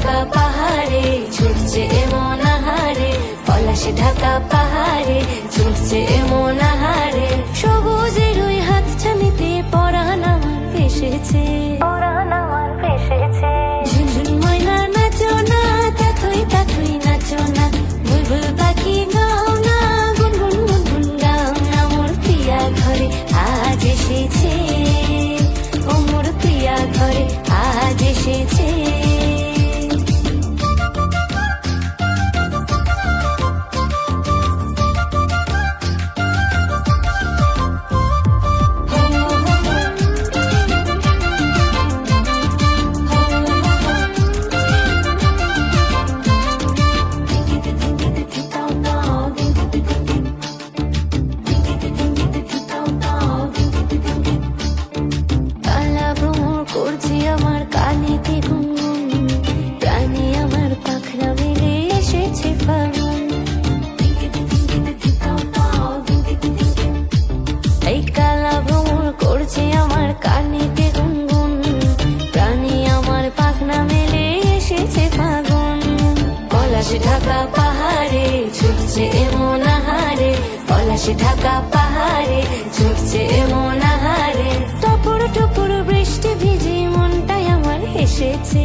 ঢাকা পাহাড়ে ছুটছে এমন আহারে, পলাশে ঢাকা পাহাড়ে ছুটছে এমন আহারে। সবুজের ওই হাত ছানিতে পরাণ আমার ভেসেছে, ঝুনঝুন ময়না নাচো না, তাথই তাথই নাচো না, বুলবুল পাখি গাও না, গুনগুন গুনগুন গাও না। মোর প্রিয়া ঘরে আজ এসেছে, ও মোর প্রিয়া ঘরে আজ এসেছে। করছি আমার কানেতে গুনগুন, প্রাণে আমার পাখনা মেলে এসেছে ফাগুন। এই কালা ভ্রমণ করছে আমার কানেতে গুনগুন, প্রাণে আমার পাখনা মেলে এসেছে ফাগুন। পলাশে ঢাকা পাহাড়ে ছুটছে এমন আহারে, পলাশে ঢাকা পাহাড়ে ছুটছে এমন আহারে। টপুর টপুর বৃষ্টি ভিজে মনটাই আমার হেসেছে,